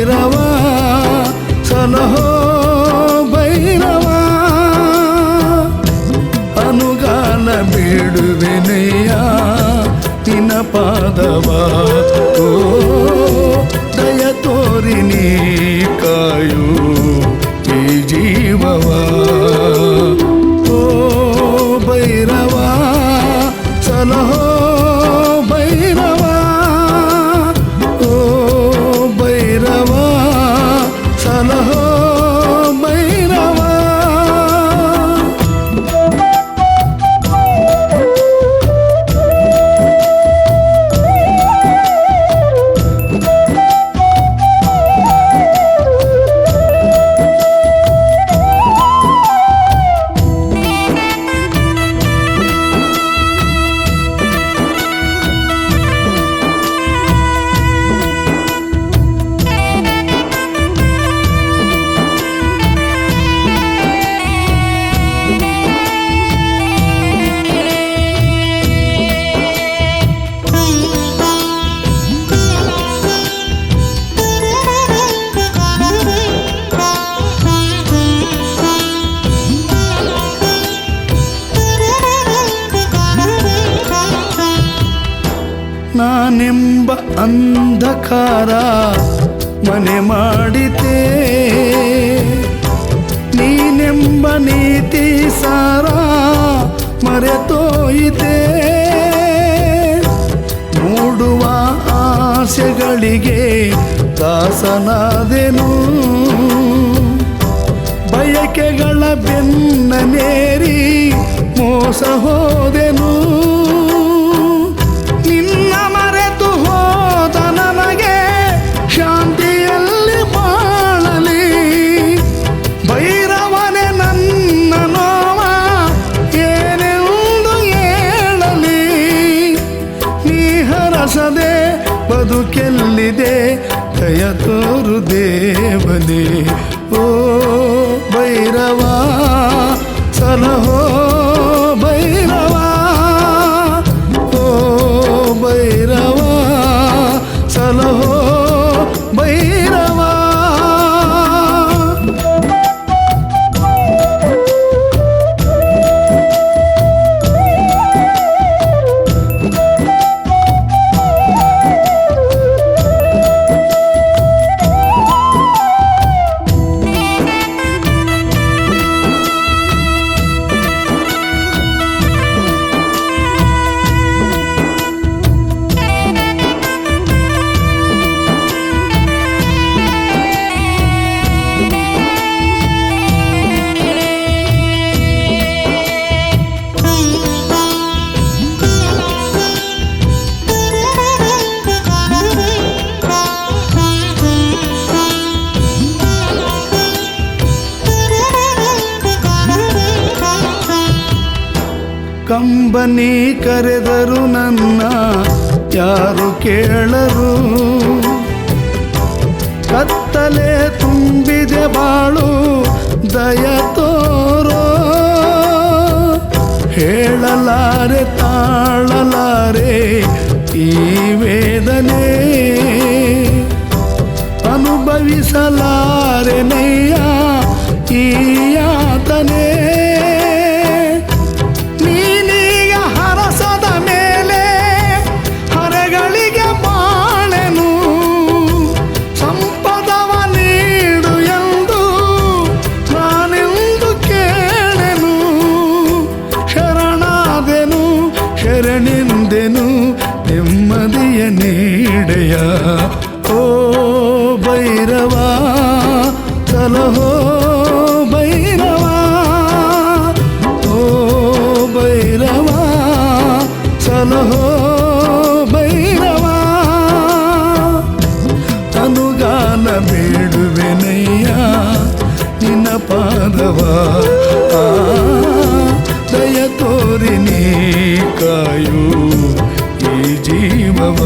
ಭೈರವ ಸಲಹೋ ಭೈರವ ಅನುಗಾಲ ಬೇಡುವೆನಯ್ಯ ನಿನ್ನ ಪಾದವ ಓ ದಯ ತೋರಿ ನೀ ಕಾಯು ಈ ಜೀವವ ಓ ಭೈರವ ಸಲಹೋ ಭೈರವ ಓ ಭೈರವ ಸಲಹೋ ಭೈರವ ನಾನೆಂಬ ಅಂಧಕಾರ ಮನೆ ಮಾಡಿತೆ ನೀನೆಂಬ ನೀತಿ ಸಾರ ಮರೆತೋಯಿತೆ ಮೂಡುವ ಆಸೆಗಳಿಗೆ ದಾಸನಾದೆನು ಬಯಕೆಗಳ ಬೆನ್ನನೇರಿ ಮೋಸ ಹೋದೆನು ಶಾಂತಿಯಲ್ಲಿ ಬಾಳಲಿ ಭೈರವನೇ ನನ್ನ ನೋವ ಏನೆಂದು ಹೇಳಲಿ ನೀ ಹರಸದೆ ಬದುಕೆಲ್ಲಿದೆ ದಯ ತೋರು ದೇವನೇ ಓ ಭೈರವ ಸಲಹೋ ಭೈರವ ಓ ಭೈರವ ಸಲಹೋ ಭೈರವ ಕಂಬನಿ ಕರೆದರು ನನ್ನ ಯಾರು ಕೇಳರು ಕತ್ತಲೆ ತುಂಬಿದೆ ಬಾಳು ದಯ ತೋರೋ ಹೇಳಲಾರೆ ತಾಳಲಾರೆ ಈ ವೇದನೆ ಅನುಭವಿಸಲಾರೆ ನಯ್ಯ ಈ ಯಾತನೆ ಶರಣೆಂದೆನು ನೆಮ್ಮದಿಯ ನೀಡೆಯ ಓ ಭೈರವ ಸಲಹೋ ಭೈರವ ಓ ಭೈರವ ಸಲಹೋ ಭೈರವ ಅನುಗಾಲ ಬೇಡುವೆನಯ್ಯ ನಿನ್ನ ಪಾದವ ದಯ ತೋರಿ ನೀ ಕಾಯು ಈ ಜೀವವ